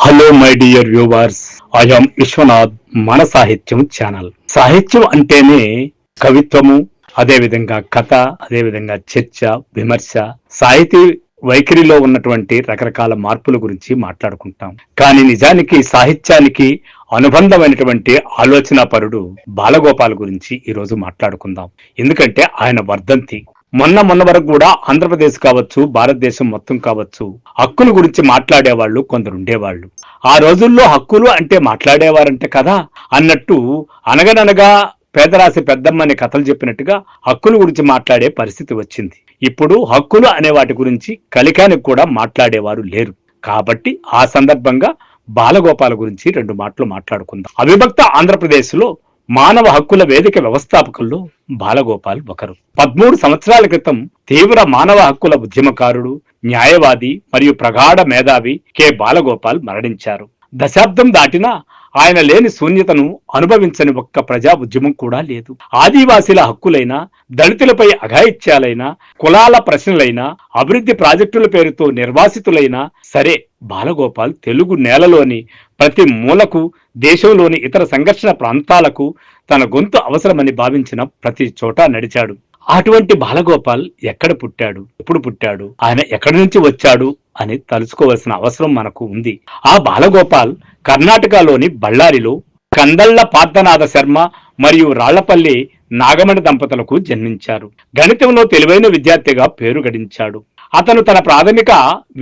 Hello my dear viewers, I am Vishwanath. మన సాహిత్యం channel. సాహిత్యం అంటేనే కవిత్వము, అదేవిధంగా కథ, అదేవిధంగా చర్చ, విమర్శ, సాహితీ వైఖరిలో ఉన్నటువంటి రకరకాల మార్పుల గురించి మాట్లాడుకుంటాం. కానీ నిజానికి సాహిత్యానికి అనుబంధమైనటువంటి ఆలోచనా పరుడు బాలగోపాల్ గురించి ఈరోజు మాట్లాడుకుందాం. ఎందుకంటే ఆయన వర్ధంతి. మొన్న వరకు కూడా ఆంధ్రప్రదేశ్ కావచ్చు, భారతదేశం మొత్తం కావచ్చు, హక్కుల గురించి మాట్లాడేవాళ్ళు కొందరు ఉండేవాళ్ళు. ఆ రోజుల్లో హక్కులు అంటే మాట్లాడేవారంటే కదా అన్నట్టు అనగననగా పేదరాశి పెద్దమ్మని కథలు చెప్పినట్టుగా హక్కుల గురించి మాట్లాడే పరిస్థితి వచ్చింది. ఇప్పుడు హక్కులు అనే వాటి గురించి కలికానికి కూడా మాట్లాడేవారు లేరు. కాబట్టి ఆ సందర్భంగా బాలగోపాల గురించి 2 మాటలు మాట్లాడుకుందాం. అవిభక్త ఆంధ్రప్రదేశ్ లో మానవ హక్కుల వేదిక వ్యవస్థాపకుల్లో బాలగోపాల్ ఒకరు. 13 సంవత్సరాల క్రితం తీవ్ర మానవ హక్కుల ఉద్యమకారుడు, న్యాయవాది మరియు ప్రగాఢ మేధావి కె బాలగోపాల్ మరణించారు. దశాబ్దం దాటినా ఆయన లేని శూన్యతను అనుభవించని ఒక్క ప్రజా ఉద్యమం కూడా లేదు. ఆదివాసీల హక్కులైనా, దళితులపై అఘాయిత్యాలైనా, కులాల ప్రశ్నలైనా, అభివృద్ధి ప్రాజెక్టుల పేరుతో నిర్వాసితులైనా సరే, బాలగోపాల్ తెలుగు నేలలోని ప్రతి మూలకు, దేశంలోని ఇతర సంఘర్షణ ప్రాంతాలకు తన గొంతు అవసరమని భావించిన ప్రతి చోట నడిచాడు. అటువంటి బాలగోపాల్ ఎక్కడ పుట్టాడు, ఎప్పుడు పుట్టాడు, ఆయన ఎక్కడి నుంచి వచ్చాడు అని తలుసుకోవాల్సిన అవసరం మనకు ఉంది. ఆ బాలగోపాల్ కర్ణాటకలోని బళ్ళారిలో కందళ్ల పార్థనాథ శర్మ మరియు రాళ్లపల్లి నాగమణి దంపతులకు జన్మించారు. గణితంలో తెలివైన విద్యార్థిగా పేరు గడించాడు. అతను తన ప్రాథమిక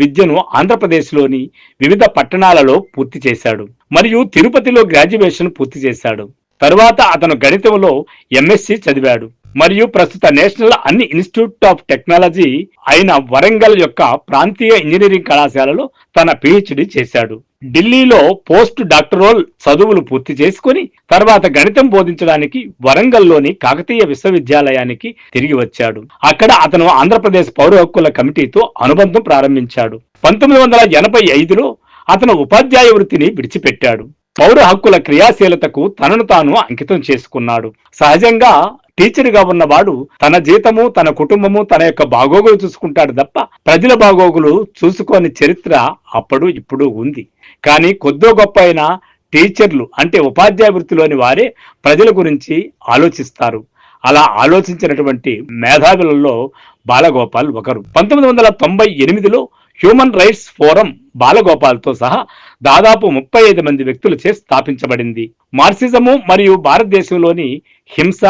విద్యను ఆంధ్రప్రదేశ్లోని వివిధ పట్టణాలలో పూర్తి చేశాడు మరియు తిరుపతిలో గ్రాడ్యుయేషన్ పూర్తి చేశాడు. తరువాత అతను గణితంలో ఎంఎస్సి చదివాడు మరియు ప్రస్తుత నేషనల్ అన్ని ఇన్స్టిట్యూట్ ఆఫ్ టెక్నాలజీ అయిన వరంగల్ యొక్క ప్రాంతీయ ఇంజనీరింగ్ కళాశాలలో తన పిహెచ్డి చేశాడు. ఢిల్లీలో పోస్ట్ డాక్టరల్ చదువులు పూర్తి చేసుకుని తర్వాత గణితం బోధించడానికి వరంగల్లోని కాకతీయ విశ్వవిద్యాలయానికి తిరిగి వచ్చాడు. అక్కడ అతను ఆంధ్రప్రదేశ్ పౌర హక్కుల కమిటీతో అనుబంధం ప్రారంభించాడు. 1985లో అతను ఉపాధ్యాయ వృత్తిని విడిచిపెట్టాడు. పౌర హక్కుల క్రియాశీలతకు తనను తాను అంకితం చేసుకున్నాడు. సహజంగా టీచర్గా ఉన్నవాడు తన జీతము, తన కుటుంబము, తన యొక్క బాగోగులు చూసుకుంటాడు తప్ప ప్రజల బాగోగులు చూసుకోని చరిత్ర అప్పుడు ఇప్పుడు ఉంది. కానీ కొద్దో గొప్ప అయినా టీచర్లు అంటే ఉపాధ్యాయ వృత్తిలోని వారే ప్రజల గురించి ఆలోచిస్తారు. అలా ఆలోచించినటువంటి మేధావులలో బాలగోపాల్ ఒకరు. 1998లో హ్యూమన్ రైట్స్ ఫోరం బాలగోపాల్తో సహా దాదాపు 35 మంది వ్యక్తులచే స్థాపించబడింది. మార్క్సిజము మరియు భారతదేశంలోని హింస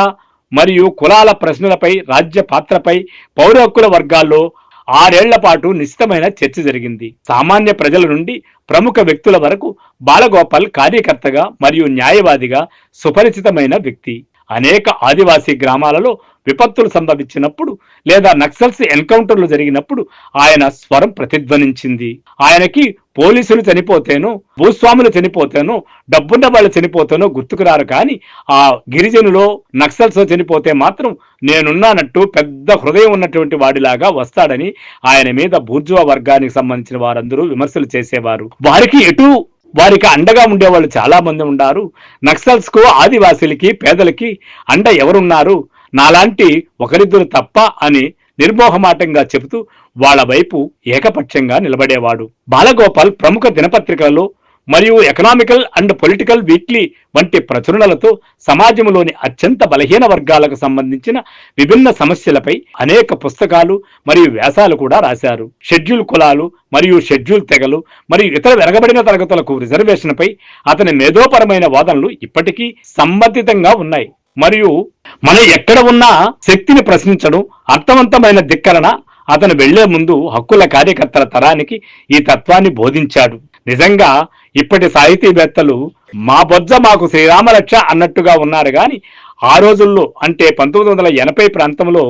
మరియు కులాల ప్రశ్నలపై, రాజ్య పాత్రపై పౌర హక్కుల వర్గాల్లో 6 ఏళ్ల పాటు నిశ్చితమైన చర్చ జరిగింది. సామాన్య ప్రజల నుండి ప్రముఖ వ్యక్తుల వరకు బాలగోపాల్ కార్యకర్తగా మరియు న్యాయవాదిగా సుపరిచితమైన వ్యక్తి. అనేక ఆదివాసీ గ్రామాలలో విపత్తులు సంభవించినప్పుడు లేదా నక్సల్స్ ఎన్కౌంటర్లు జరిగినప్పుడు ఆయన స్వరం ప్రతిధ్వనించింది. ఆయనకి పోలీసులు చనిపోతేనో, భూస్వాములు చనిపోతేనో, డబ్బున్న వాళ్ళు చనిపోతేనో గుర్తుకురారు. కానీ ఆ గిరిజనులో నక్సల్స్ చనిపోతే మాత్రం నేనున్నానట్టు పెద్ద హృదయం ఉన్నటువంటి వాడిలాగా వస్తాడని ఆయన మీద బూర్జువా వర్గానికి సంబంధించిన వారందరూ విమర్శలు చేసేవారు. వారికి అండగా ఉండేవాళ్ళు చాలా మంది ఉన్నారు. నక్సల్స్ కు, ఆదివాసీలకి, పేదలకి అండ ఎవరున్నారు, నాలాంటి ఒకరిద్దరు తప్ప అని నిర్మోహమాటంగా చెబుతూ వాళ్ళ వైపు ఏకపక్షంగా నిలబడేవాడు. బాలగోపాల్ ప్రముఖ దినపత్రికలలో మరియు ఎకనామికల్ అండ్ పొలిటికల్ వీక్లీ వంటి ప్రచురణలతో సమాజంలోని అత్యంత బలహీన వర్గాలకు సంబంధించిన విభిన్న సమస్యలపై అనేక పుస్తకాలు మరియు వ్యాసాలు కూడా రాశారు. షెడ్యూల్ కులాలు మరియు షెడ్యూల్ తెగలు మరియు ఇతర వెనకబడిన తరగతులకు రిజర్వేషన్పై అతని మేధోపరమైన వాదనలు ఇప్పటికీ సంబంధితంగా ఉన్నాయి. మరియు మనం ఎక్కడ ఉన్నా శక్తిని ప్రశ్నించడం, అర్థవంతమైన ధిక్కరణ అతను వెళ్లే ముందు హక్కుల కార్యకర్తల తరానికి ఈ తత్వాన్ని బోధించాడు. నిజంగా ఇప్పటి సాహితీవేత్తలు మా బొజ్జ మాకు శ్రీరామరక్ష అన్నట్టుగా ఉన్నారు. కానీ ఆ రోజుల్లో అంటే 1980 ప్రాంతంలో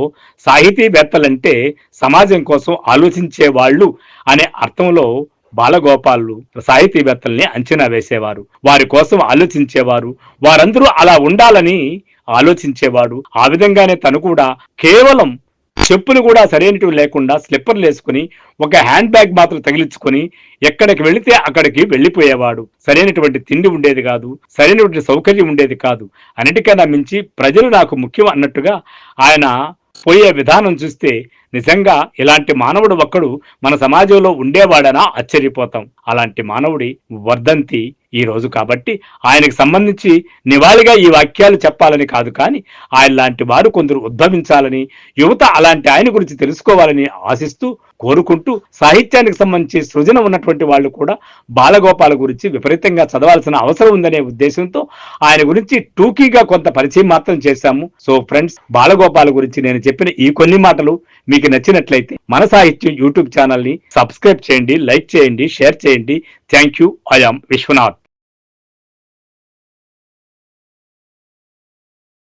సాహితీవేత్తలంటే సమాజం కోసం ఆలోచించే వాళ్ళు అనే అర్థంలో బాలగోపాలు సాహితీవేత్తల్ని అంచనా వేసేవారు. వారి కోసం ఆలోచించేవారు. వారందరూ అలా ఉండాలని ఆలోచించేవాడు. ఆ విధంగానే తను కూడా కేవలం చెప్పులు కూడా సరైనటివి లేకుండా స్లిప్పర్లు వేసుకుని ఒక హ్యాండ్ బ్యాగ్ మాత్రం తగిలించుకొని ఎక్కడికి వెళితే అక్కడికి వెళ్ళిపోయేవాడు. సరైనటువంటి తిండి ఉండేది కాదు, సరైనటువంటి సౌకర్యం ఉండేది కాదు. అన్నిటికన్నా మించి ప్రజలు నాకు ముఖ్యం అన్నట్టుగా ఆయన పోయే విధానం చూస్తే నిజంగా ఇలాంటి మానవుడు ఒక్కడు మన సమాజంలో ఉండేవాడనా ఆశ్చర్యపోతాం. అలాంటి మానవుడి వర్ధంతి ఈ రోజు కాబట్టి ఆయనకు సంబంధించి నివాళిగా ఈ వాక్యాలు చెప్పాలని కాదు, కానీ ఆయన లాంటి వారు కొందరు ఉద్భవించాలని, యువత అలాంటి ఆయన గురించి తెలుసుకోవాలని ఆశిస్తూ కోరుకుంటూ, సాహిత్యానికి సంబంధించి సృజన ఉన్నటువంటి వాళ్ళు కూడా బాలగోపాల గురించి విపరీతంగా చదవాల్సిన అవసరం ఉందనే ఉద్దేశంతో ఆయన గురించి టూకీగా కొంత పరిచయం మాత్రం చేశాము. సో ఫ్రెండ్స్, బాలగోపాల గురించి నేను చెప్పిన ఈ కొన్ని మాటలు మీకు నచ్చినట్లయితే మన సాహిత్యం యూట్యూబ్ ఛానల్ ని సబ్స్క్రైబ్ చేయండి, లైక్ చేయండి, షేర్ చేయండి. Thank you. I am Vishwanath.